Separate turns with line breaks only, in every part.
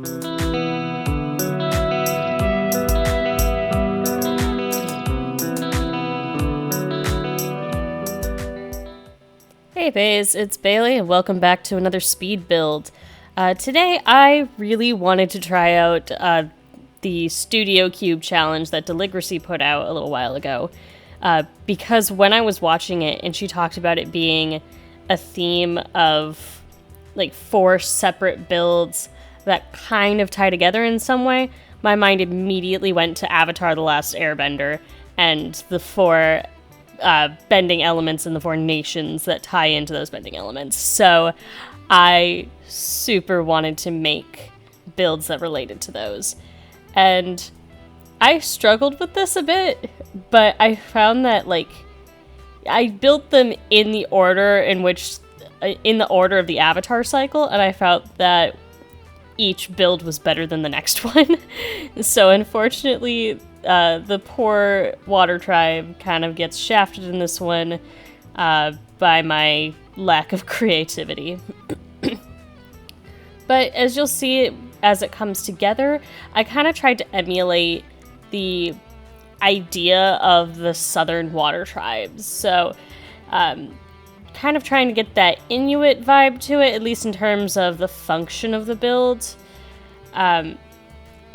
Hey Bays, it's Bailey and welcome back to another speed build. Today I really wanted to try out the Studio Cube challenge that Deligracy put out a little while ago. Because when I was watching it and she talked about it being a theme of like 4 separate builds that kind of tie together in some way, my mind immediately went to Avatar: The Last Airbender and the 4 bending elements and the 4 nations that tie into those bending elements. So I super wanted to make builds that related to those. And I struggled with this a bit, but I found that I built them in the order of the Avatar cycle, and I felt that each build was better than the next one. So unfortunately, the poor water tribe kind of gets shafted in this one by my lack of creativity. But as you'll see as it comes together, I kind of tried to emulate the idea of the southern water tribes. So kind of trying to get that Inuit vibe to it, at least in terms of the function of the build. I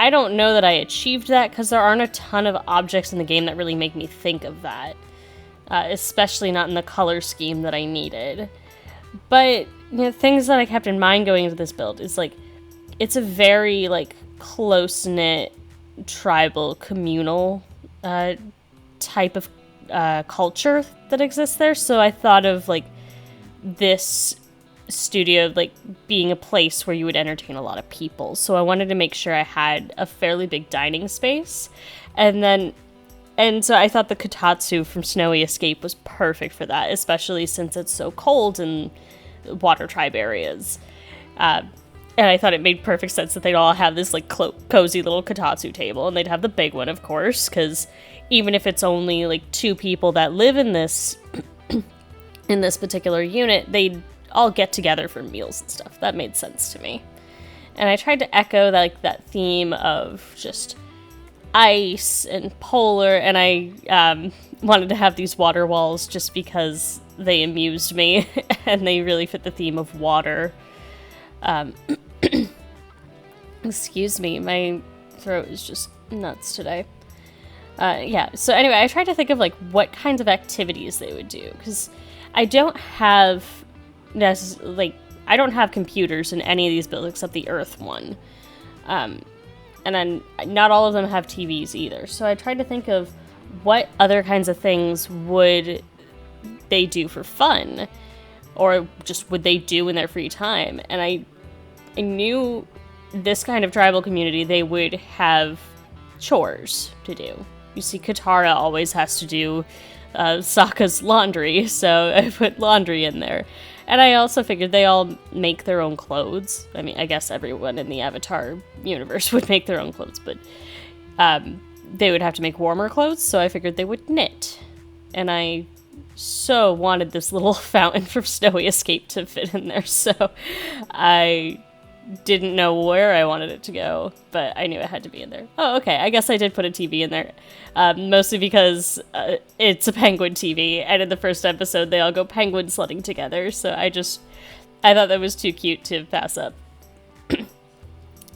don't know that I achieved that because there aren't a ton of objects in the game that really make me think of that, especially not in the color scheme that I needed. But things that I kept in mind going into this build is it's a very close-knit tribal communal type of culture that exists there. So I thought of this studio being a place where you would entertain a lot of people. So I wanted to make sure I had a fairly big dining space. And so I thought the Kotatsu from Snowy Escape was perfect for that, especially since it's so cold in water tribe areas. And I thought it made perfect sense that they'd all have this cozy little Kotatsu table, and they'd have the big one, of course, because even if it's only 2 people that live in this in this particular unit, they'd all get together for meals and stuff. That made sense to me. And I tried to echo that theme of just ice and polar, and I wanted to have these water walls just because they amused me and they really fit the theme of water. Excuse me, my throat is just nuts today. So anyway, I tried to think of what kinds of activities they would do, because I don't have I don't have computers in any of these builds except the Earth one. And then not all of them have TVs either. So I tried to think of what other kinds of things would they do for fun, or just would they do in their free time. And I knew this kind of tribal community, they would have chores to do. You see, Katara always has to do Sokka's laundry, so I put laundry in there. And I also figured they all make their own clothes. I mean, I guess everyone in the Avatar universe would make their own clothes, but they would have to make warmer clothes, so I figured they would knit. And I so wanted this little fountain from Snowy Escape to fit in there, so I didn't know where I wanted it to go, but I knew it had to be in there. Oh, okay, I guess I did put a TV in there, mostly because it's a penguin TV, and in the first episode they all go penguin sledding together, so I thought that was too cute to pass up.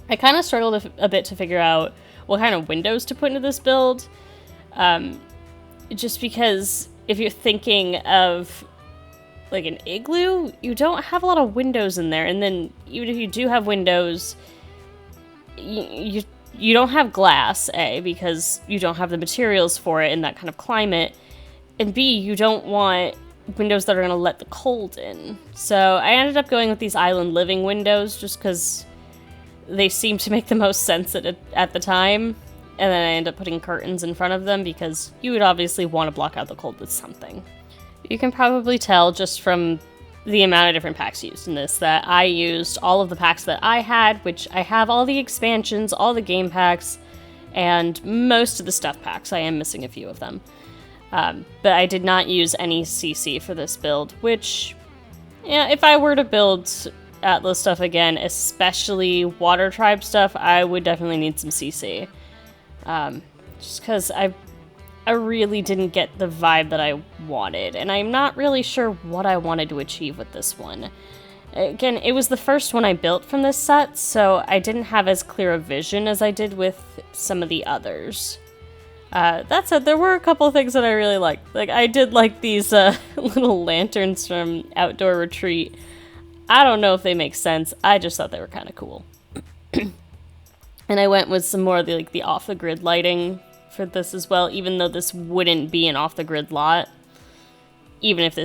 I kind of struggled a bit to figure out what kind of windows to put into this build, just because if you're thinking of an igloo, you don't have a lot of windows in there, and then even if you do have windows, you don't have glass, A, because you don't have the materials for it in that kind of climate, and B, you don't want windows that are going to let the cold in. So I ended up going with these island living windows just because they seemed to make the most sense at the time, and then I ended up putting curtains in front of them because you would obviously want to block out the cold with something. You can probably tell just from the amount of different packs used in this that I used all of the packs that I had, which I have all the expansions, all the game packs, and most of the stuff packs. I am missing a few of them. But I did not use any CC for this build, which, if I were to build Atlas stuff again, especially Water Tribe stuff, I would definitely need some CC. Just because I really didn't get the vibe that I wanted, and I'm not really sure what I wanted to achieve with this one. Again, it was the first one I built from this set, so I didn't have as clear a vision as I did with some of the others. That said, there were a couple of things that I really liked. Like, I did like these little lanterns from Outdoor Retreat. I don't know if they make sense, I just thought they were kind of cool. And I went with some more of the off-the-grid lighting for this as well, even though this wouldn't be an off-the-grid lot. Even if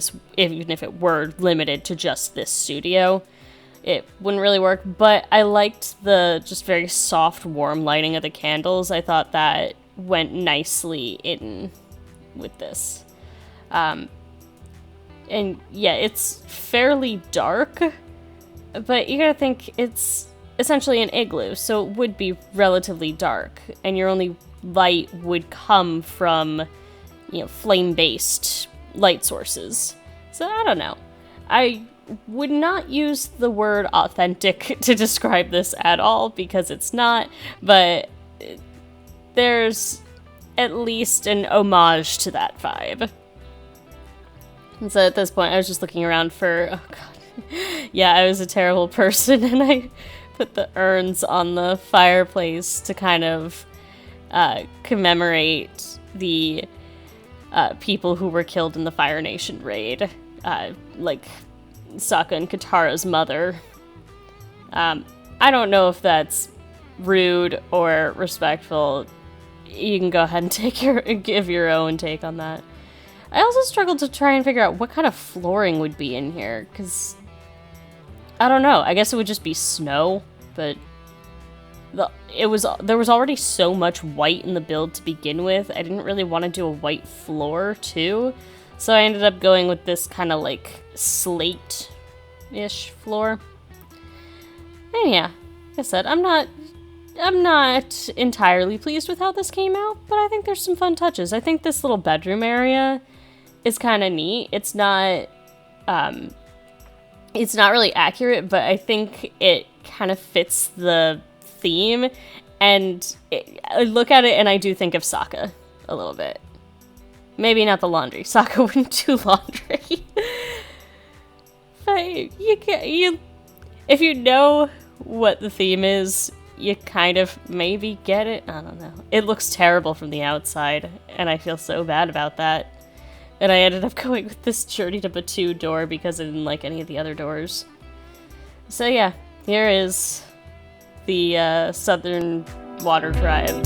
it were limited to just this studio, it wouldn't really work. But I liked the just very soft, warm lighting of the candles. I thought that went nicely in with this. And yeah, it's fairly dark, but you gotta think it's essentially an igloo, so it would be relatively dark, and your only light would come from, flame-based light sources. So I don't know. I would not use the word authentic to describe this at all, because it's not, but there's at least an homage to that vibe. And so at this point, I was just looking around for, oh god, yeah, I was a terrible person, and I put the urns on the fireplace to kind of commemorate the people who were killed in the Fire Nation raid, like Sokka and Katara's mother. I don't know if that's rude or respectful. You can go ahead and give your own take on that. I also struggled to try and figure out what kind of flooring would be in here, because I don't know. I guess it would just be snow, but there was already so much white in the build to begin with. I didn't really want to do a white floor too, so I ended up going with this kind of like slate-ish floor. And yeah, like I said, I'm not entirely pleased with how this came out, but I think there's some fun touches. I think this little bedroom area is kind of neat. It's not really accurate, but I think it kind of fits the theme, and I look at it and I do think of Sokka a little bit. Maybe not the laundry. Sokka wouldn't do laundry. But if you know what the theme is, you kind of maybe get it. I don't know. It looks terrible from the outside, and I feel so bad about that. And I ended up going with this Journey to Batu door because I didn't like any of the other doors. So yeah, here is the Southern Water Tribe.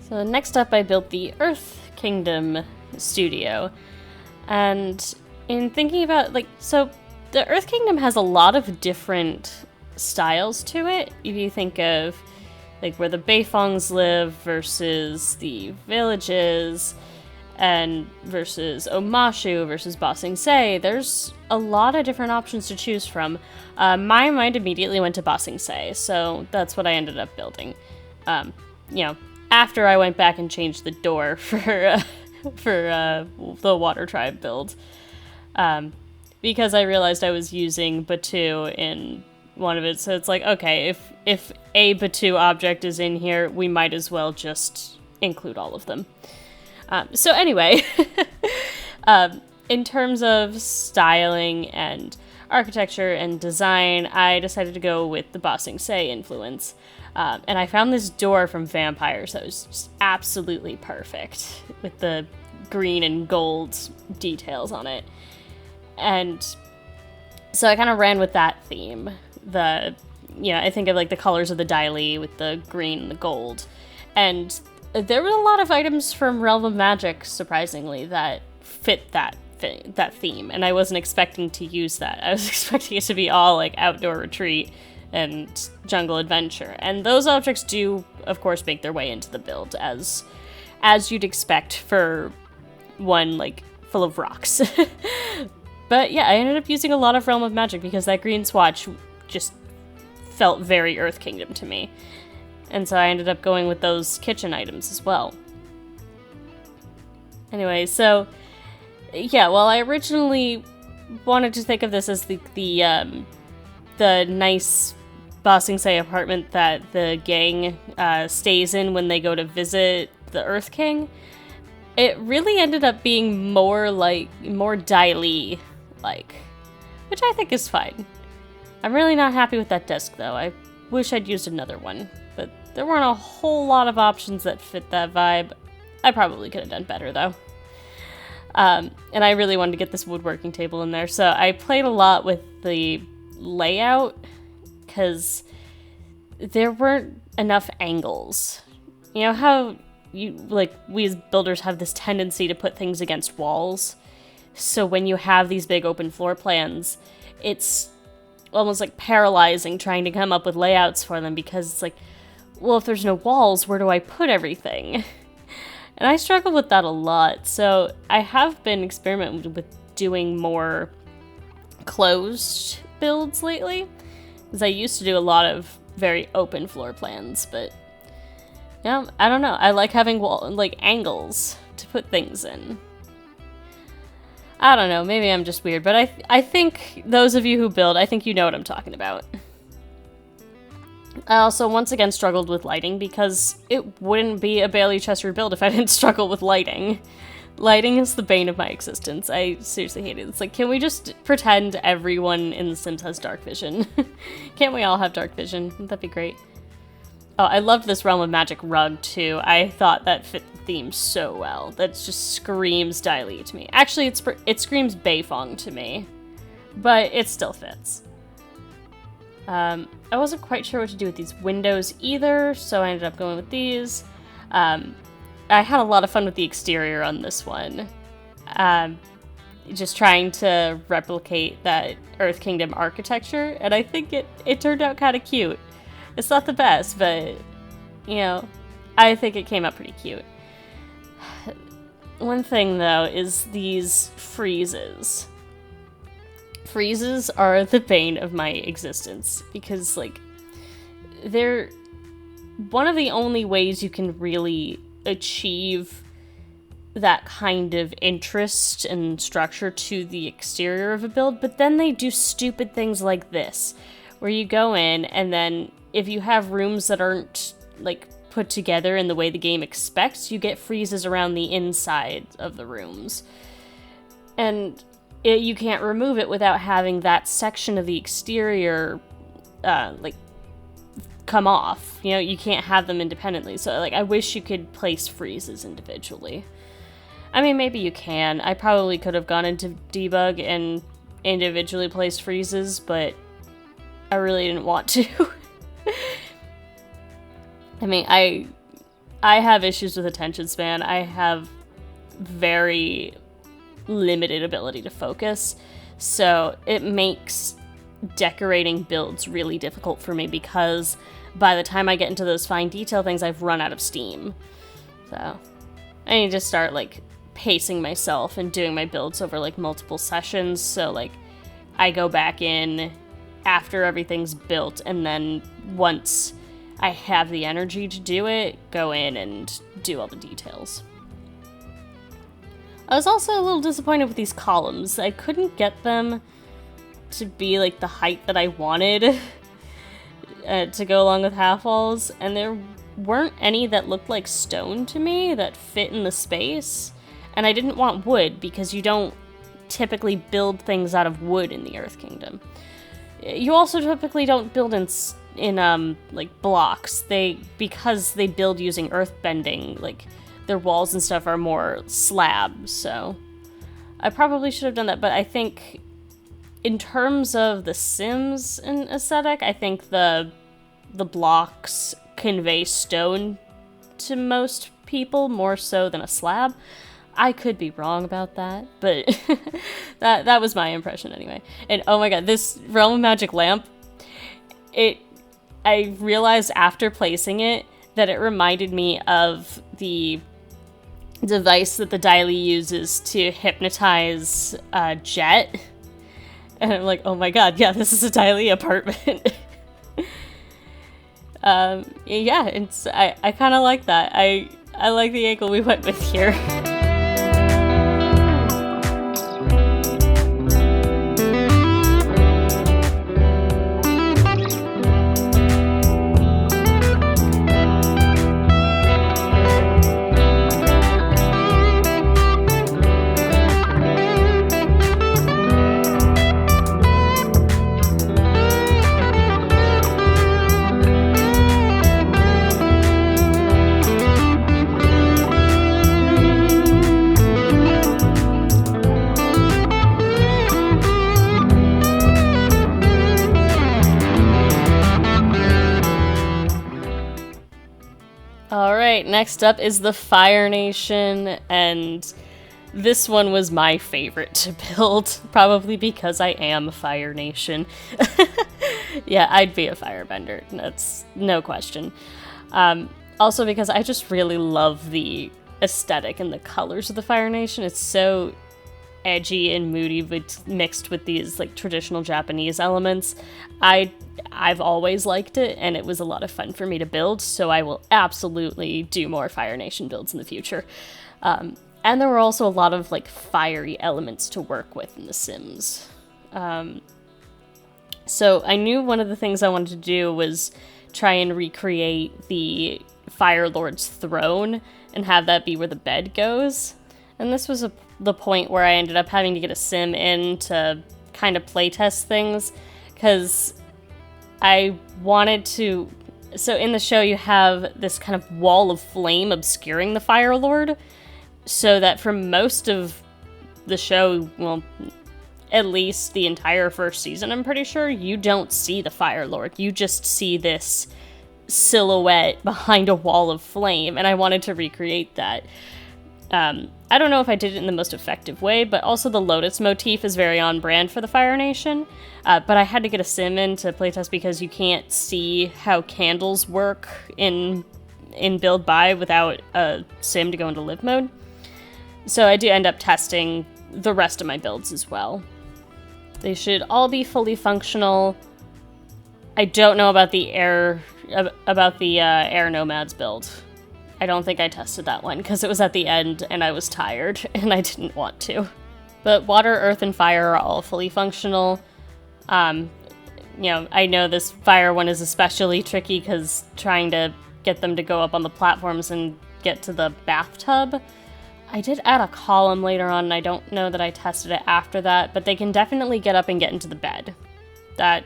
So next up, I built the Earth Kingdom studio, and in thinking about, so the Earth Kingdom has a lot of different styles to it. If you think of, where the Beifongs live versus the villages, and versus Omashu versus Ba Sing Se, there's a lot of different options to choose from. My mind immediately went to Ba Sing Se, so that's what I ended up building. After I went back and changed the door for the Water Tribe build, because I realized I was using Batu in one of it, so it's like, okay, if a Batu object is in here, we might as well just include all of them. So anyway, in terms of styling and architecture and design, I decided to go with the Ba Sing Se influence. And I found this door from Vampires that was just absolutely perfect, with the green and gold details on it. And so I kind of ran with that theme. I think of the colors of the Dai Li with the green and the gold. And there were a lot of items from Realm of Magic, surprisingly, that fit that that theme, and I wasn't expecting to use that. I was expecting it to be all like outdoor retreat and jungle adventure, and those objects do, of course, make their way into the build as you'd expect for one like full of rocks. But yeah, I ended up using a lot of Realm of Magic because that green swatch just felt very Earth Kingdom to me, and so I ended up going with those kitchen items as well. Anyway, so yeah, well, I originally wanted to think of this as the nice Ba Sing Se apartment that the gang stays in when they go to visit the Earth King. It really ended up being more Dai Li like, which I think is fine. I'm really not happy with that desk though. I wish I'd used another one, but there weren't a whole lot of options that fit that vibe. I probably could have done better though. And I really wanted to get this woodworking table in there, so I played a lot with the layout because there weren't enough angles. You know how we as builders have this tendency to put things against walls? So when you have these big open floor plans, it's almost like paralyzing trying to come up with layouts for them because it's like, well, if there's no walls, where do I put everything? And I struggle with that a lot, so I have been experimenting with doing more closed builds lately, because I used to do a lot of very open floor plans, but yeah, I don't know. I like having angles to put things in. I don't know, maybe I'm just weird, but I think those of you who build, I think you know what I'm talking about. I also once again struggled with lighting because it wouldn't be a BaileyCheshire build if I didn't struggle with lighting. Lighting is the bane of my existence. I seriously hate it. It's like, can we just pretend everyone in The Sims has dark vision? Can't we all have dark vision? Wouldn't that be great? Oh, I loved this Realm of Magic rug too. I thought that fit the theme so well. That just screams Dai Li to me. Actually, it screams Beifong to me, but it still fits. I wasn't quite sure what to do with these windows either, so I ended up going with these. I had a lot of fun with the exterior on this one. Just trying to replicate that Earth Kingdom architecture, and I think it turned out kind of cute. It's not the best, but, you know, I think it came out pretty cute. One thing, though, is these freezes. Freezes are the bane of my existence because, like, they're one of the only ways you can really achieve that kind of interest and structure to the exterior of a build, but then they do stupid things like this, where you go in and then if you have rooms that aren't, like, put together in the way the game expects, you get freezes around the inside of the rooms. And you can't remove it without having that section of the exterior, come off. You know, you can't have them independently. So, like, I wish you could place freezes individually. I mean, maybe you can. I probably could have gone into debug and individually placed freezes, but I really didn't want to. I mean, I have issues with attention span. I have very limited ability to focus, so it makes decorating builds really difficult for me because by the time I get into those fine detail things, I've run out of steam. So I need to start, like, pacing myself and doing my builds over, like, multiple sessions, so, like, I go back in after everything's built, and then once I have the energy to do it, go in and do all the details. I was also a little disappointed with these columns. I couldn't get them to be, like, the height that I wanted to go along with half walls, and there weren't any that looked like stone to me that fit in the space. And I didn't want wood because you don't typically build things out of wood in the Earth Kingdom. You also typically don't build in like blocks. Because they build using earth bending, like, their walls and stuff are more slabs, so I probably should have done that, but I think in terms of the Sims and aesthetic, I think the blocks convey stone to most people more so than a slab. I could be wrong about that, but that was my impression anyway. And oh my god, this Realm of Magic lamp, I realized after placing it that it reminded me of the device that the Daily uses to hypnotize Jet. And I'm like, oh my god, yeah, this is a Daily apartment. Yeah, I kind of like that. I like the angle we went with here. Alright, next up is the Fire Nation, and this one was my favorite to build, probably because I am a Fire Nation. Yeah, I'd be a firebender, that's no question. Also because I just really love the aesthetic and the colors of the Fire Nation. It's so edgy and moody, but mixed with these like traditional Japanese elements. I've always liked it, and it was a lot of fun for me to build, so I will absolutely do more Fire Nation builds in the future. And there were also a lot of like fiery elements to work with in The Sims. So I knew one of the things I wanted to do was try and recreate the Fire Lord's throne and have that be where the bed goes. And this was the point where I ended up having to get a sim in to kind of playtest things, because I wanted to... So in the show you have this kind of wall of flame obscuring the Fire Lord, so that for most of the show, well, at least the entire first season, I'm pretty sure, you don't see the Fire Lord. You just see this silhouette behind a wall of flame, and I wanted to recreate that. I don't know if I did it in the most effective way, but also the Lotus motif is very on brand for the Fire Nation. But I had to get a sim in to playtest because you can't see how candles work in build by without a sim to go into live mode. So I do end up testing the rest of my builds as well. They should all be fully functional. I don't know about the Air Nomads build. I don't think I tested that one because it was at the end and I was tired and I didn't want to. But water, earth, and fire are all fully functional. You know, I know this fire one is especially tricky because trying to get them to go up on the platforms and get to the bathtub. I did add a column later on, and I don't know that I tested it after that, but they can definitely get up and get into the bed. That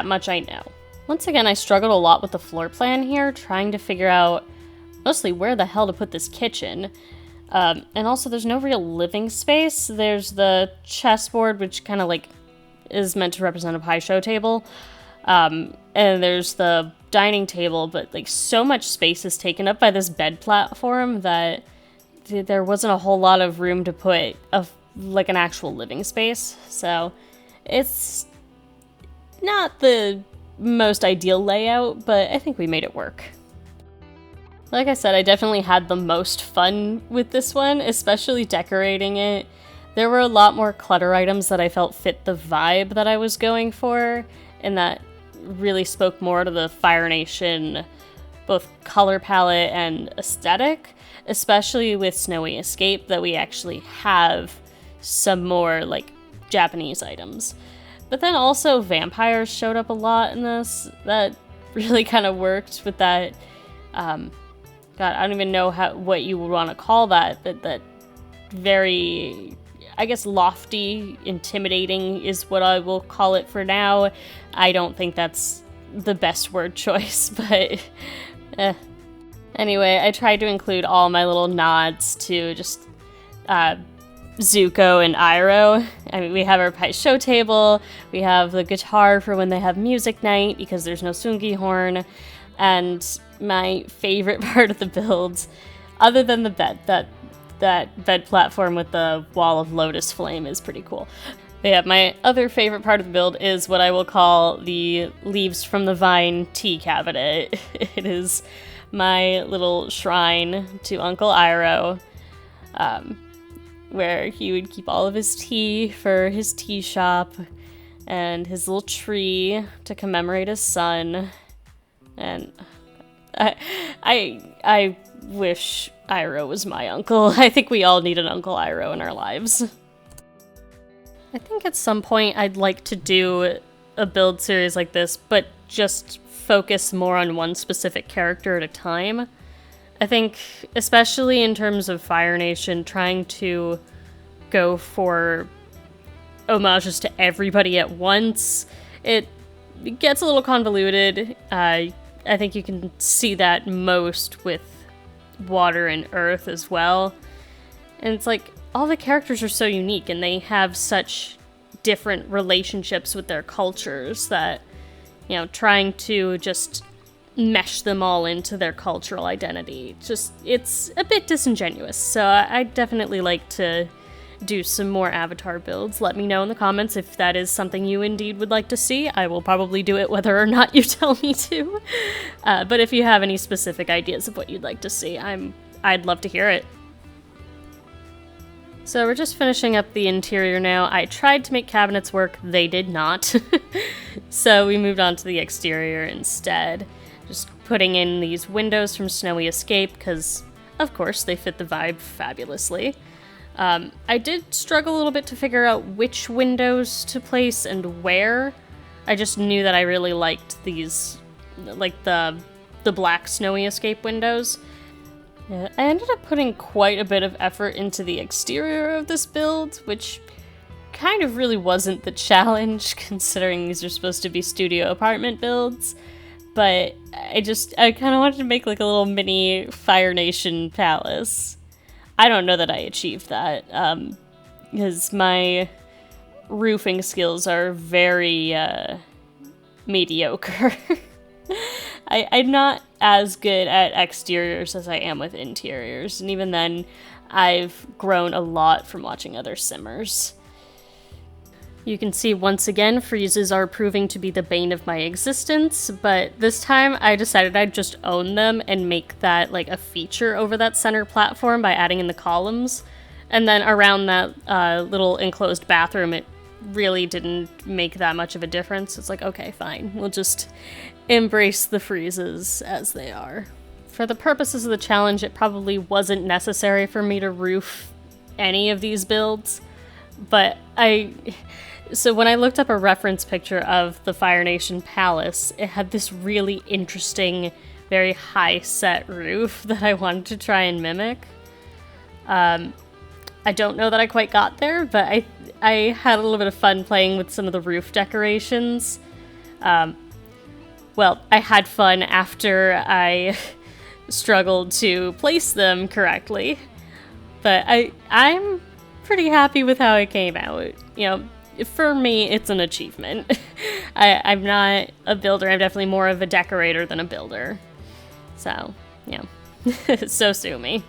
much I know. Once again, I struggled a lot with the floor plan here, trying to figure out mostly where the hell to put this kitchen. And also there's no real living space. There's the chessboard, which kind of like is meant to represent a pie show table. And there's the dining table, but like so much space is taken up by this bed platform that there wasn't a whole lot of room to put like an actual living space. So it's not the most ideal layout, but I think we made it work. Like I said, I definitely had the most fun with this one, especially decorating it. There were a lot more clutter items that I felt fit the vibe that I was going for, and that really spoke more to the Fire Nation, both color palette and aesthetic, especially with Snowy Escape, that we actually have some more like Japanese items. But then also vampires showed up a lot in this. That really kind of worked with that, God, I don't even know what you would want to call that, but that very, I guess, lofty, intimidating is what I will call it for now. I don't think that's the best word choice, but Anyway, I tried to include all my little nods to just Zuko and Iroh. I mean, we have our pie show table, we have the guitar for when they have music night because there's no Sungi horn, and my favorite part of the build, other than the bed, that that bed platform with the wall of lotus flame is pretty cool. But yeah, my other favorite part of the build is what I will call the Leaves from the Vine tea cabinet. It is my little shrine to Uncle Iroh, where he would keep all of his tea for his tea shop, and his little tree to commemorate his son. And I wish Iroh was my uncle. I think we all need an Uncle Iroh in our lives. I think at some point I'd like to do a build series like this, but just focus more on one specific character at a time. I think, especially in terms of Fire Nation, trying to go for homages to everybody at once, it gets a little convoluted. I think you can see that most with Water and Earth as well. And it's like, all the characters are so unique, and they have such different relationships with their cultures that, you know, trying to just mesh them all into their cultural identity, it's a bit disingenuous. So I'd definitely like to do some more Avatar builds. Let me know in the comments if that is something you indeed would like to see. I will probably do it whether or not you tell me to. But if you have any specific ideas of what you'd like to see, I'd love to hear it. So we're just finishing up the interior now. I tried to make cabinets work, they did not. So we moved on to the exterior instead. Just putting in these windows from Snowy Escape, because of course they fit the vibe fabulously. I did struggle a little bit to figure out which windows to place and where. I just knew that I really liked these, like the black Snowy Escape windows. Yeah, I ended up putting quite a bit of effort into the exterior of this build, which kind of really wasn't the challenge, considering these are supposed to be studio apartment builds. But I kind of wanted to make like a little mini Fire Nation palace. I don't know that I achieved that, because my roofing skills are very mediocre. I'm not as good at exteriors as I am with interiors, and even then, I've grown a lot from watching other simmers. You can see once again, freezes are proving to be the bane of my existence, but this time I decided I'd just own them and make that like a feature over that center platform by adding in the columns. And then around that little enclosed bathroom, it really didn't make that much of a difference. It's like, okay, fine, we'll just embrace the freezes as they are. For the purposes of the challenge, it probably wasn't necessary for me to roof any of these builds, but so when I looked up a reference picture of the Fire Nation Palace, it had this really interesting, very high-set roof that I wanted to try and mimic. I don't know that I quite got there, but I had a little bit of fun playing with some of the roof decorations. Well, I had fun after I struggled to place them correctly, but I'm pretty happy with how it came out. You know, for me, it's an achievement. I'm not a builder. I'm definitely more of a decorator than a builder. So, yeah. So sue me.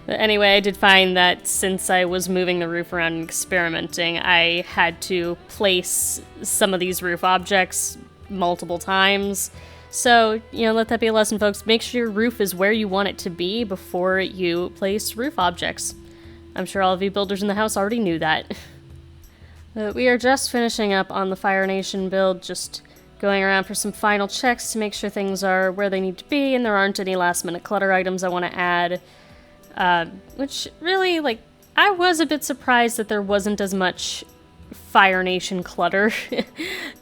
But anyway, I did find that since I was moving the roof around and experimenting, I had to place some of these roof objects multiple times. So, you know, let that be a lesson, folks. Make sure your roof is where you want it to be before you place roof objects. I'm sure all of you builders in the house already knew that. But we are just finishing up on the Fire Nation build, just going around for some final checks to make sure things are where they need to be and there aren't any last-minute clutter items I want to add. Which really, like, I was a bit surprised that there wasn't as much Fire Nation clutter,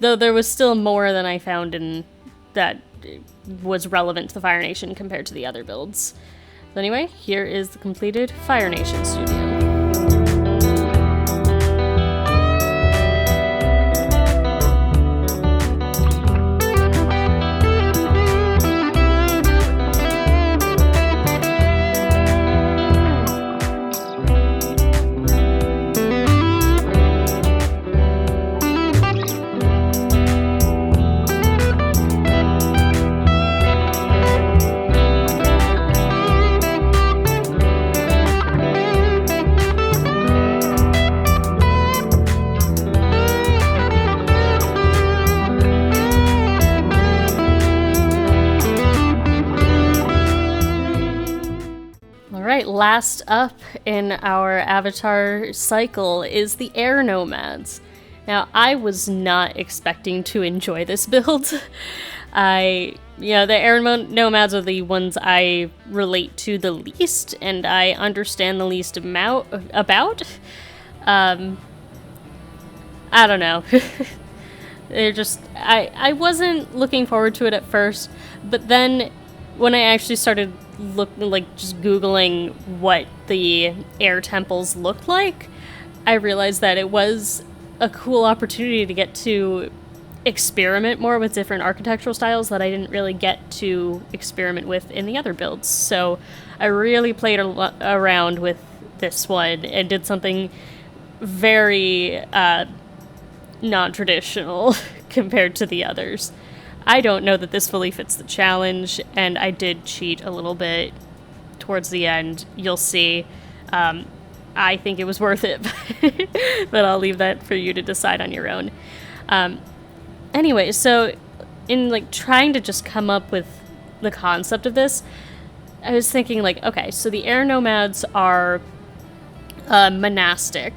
though there was still more than I found in that was relevant to the Fire Nation compared to the other builds. So anyway, here is the completed Fire Nation studio. right, last up in our avatar cycle is the air nomads. Now, I was not expecting to enjoy this build. The air nomads are the ones I relate to the least, and I understand the least amount about. I don't know. They're just, I wasn't looking forward to it at first, but then when I actually started just Googling what the air temples looked like, I realized that it was a cool opportunity to get to experiment more with different architectural styles that I didn't really get to experiment with in the other builds. So I really played around with this one and did something very non-traditional compared to the others. I don't know that this fully fits the challenge, and I did cheat a little bit towards the end. You'll see. I think it was worth it, but I'll leave that for you to decide on your own. Anyway, so in trying to just come up with the concept of this, I was thinking okay, so the air nomads are monastic,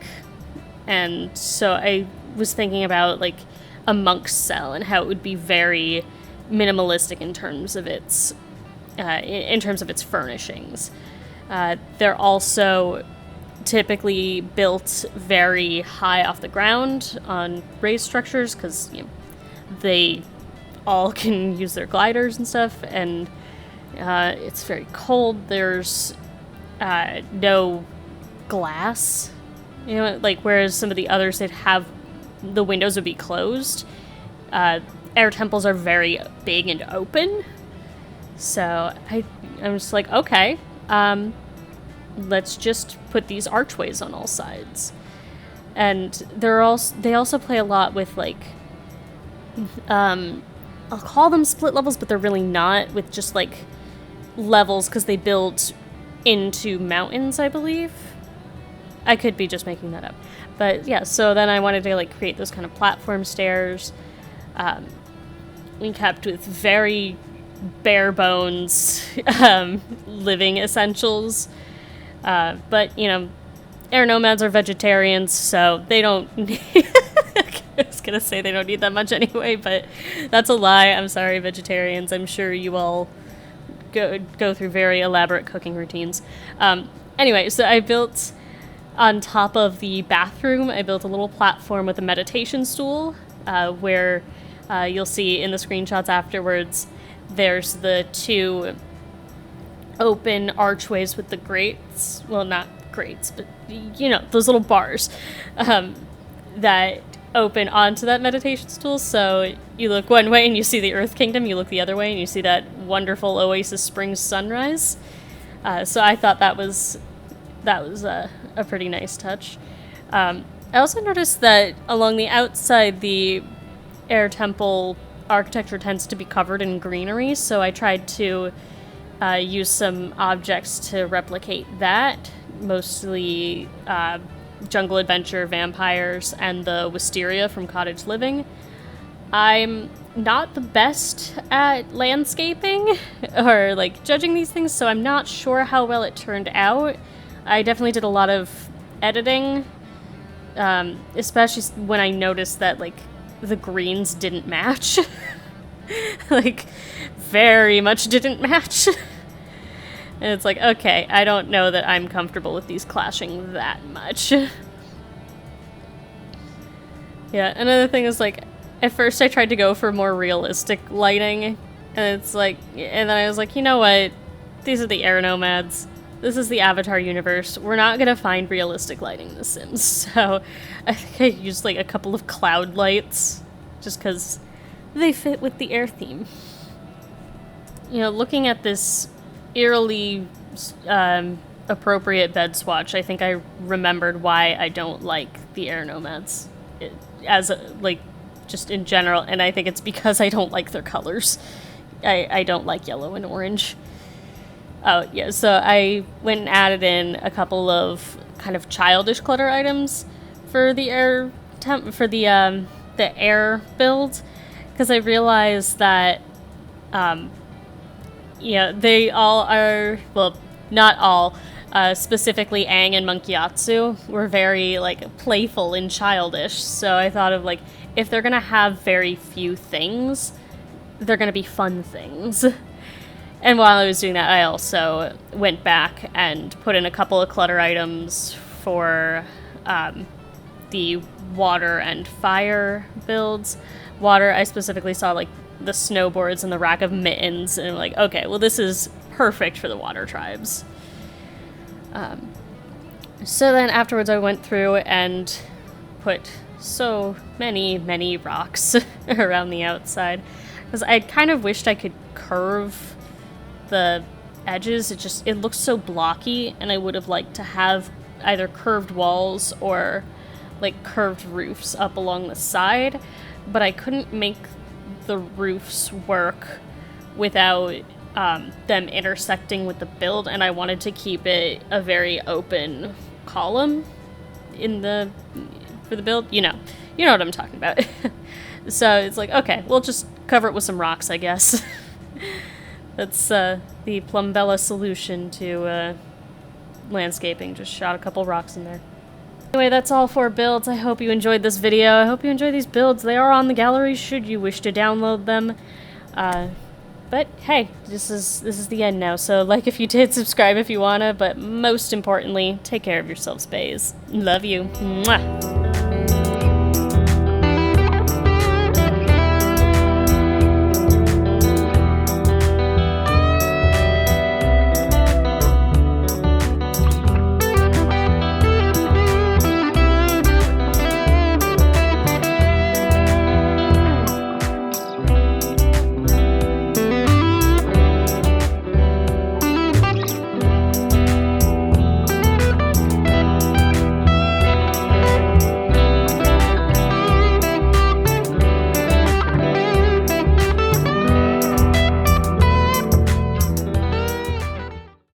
and so I was thinking about a monk's cell and how it would be very minimalistic in terms of its furnishings. They're also typically built very high off the ground on raised structures because they all can use their gliders and stuff, and it's very cold. There's no glass, whereas some of the others they'd have the windows would be closed. Air temples are very big and open, so I'm just okay, let's just put these archways on all sides. And they also play a lot with I'll call them split levels, but they're really not, with just levels because they build into mountains, I believe. I could be just making that up. But yeah, so then I wanted to create those kind of platform stairs. We kept with very bare bones living essentials. But, air nomads are vegetarians, so they don't need... I was going to say they don't need that much anyway, but that's a lie. I'm sorry, vegetarians. I'm sure you all go through very elaborate cooking routines. Anyway, so I built... On top of the bathroom, I built a little platform with a meditation stool, where you'll see in the screenshots afterwards, there's the two open archways with the grates. Well, not grates, but, those little bars that open onto that meditation stool. So you look one way and you see the Earth Kingdom, you look the other way and you see that wonderful Oasis Springs sunrise. So I thought that was a pretty nice touch. I also noticed that along the outside, the air temple architecture tends to be covered in greenery, so I tried to use some objects to replicate that, mostly jungle adventure, vampires, and the wisteria from Cottage Living. I'm not the best at landscaping or judging these things, so I'm not sure how well it turned out. I definitely did a lot of editing, especially when I noticed that, the greens didn't match. Very much didn't match. And it's okay, I don't know that I'm comfortable with these clashing that much. Yeah, another thing is, at first I tried to go for more realistic lighting, and it's and then I was you know what? These are the air nomads. This is the Avatar universe. We're not gonna find realistic lighting in The Sims, so I think I used a couple of cloud lights just because they fit with the air theme. Looking at this eerily appropriate bed swatch, I think I remembered why I don't like the air nomads just in general, and I think it's because I don't like their colors. I don't like yellow and orange. Oh, yeah, so I went and added in a couple of kind of childish clutter items for the air build, because I realized that, they all are, well, not all, specifically Aang and Monkiatsu, were very, like, playful and childish. So I thought of, like, if they're gonna have very few things, they're gonna be fun things. And while I was doing that, I also went back and put in a couple of clutter items for the water and fire builds. Water, I specifically saw, like, the snowboards and the rack of mittens, and I'm like, okay, well, this is perfect for the water tribes. So then afterwards I went through and put so many rocks around the outside, because I kind of wished I could curve the edges. It looks so blocky, and I would have liked to have either curved walls or like curved roofs up along the side, but I couldn't make the roofs work without them intersecting with the build, and I wanted to keep it a very open column for the build. You know what I'm talking about. So it's like, okay, we'll just cover it with some rocks, I guess. That's the Plumbella solution to landscaping. Just shot a couple rocks in there. Anyway, that's all for builds. I hope you enjoyed this video. I hope you enjoy these builds. They are on the gallery should you wish to download them. But hey, this is the end now. So like if you did, subscribe if you wanna, but most importantly, take care of yourselves, bays. Love you. Mwah.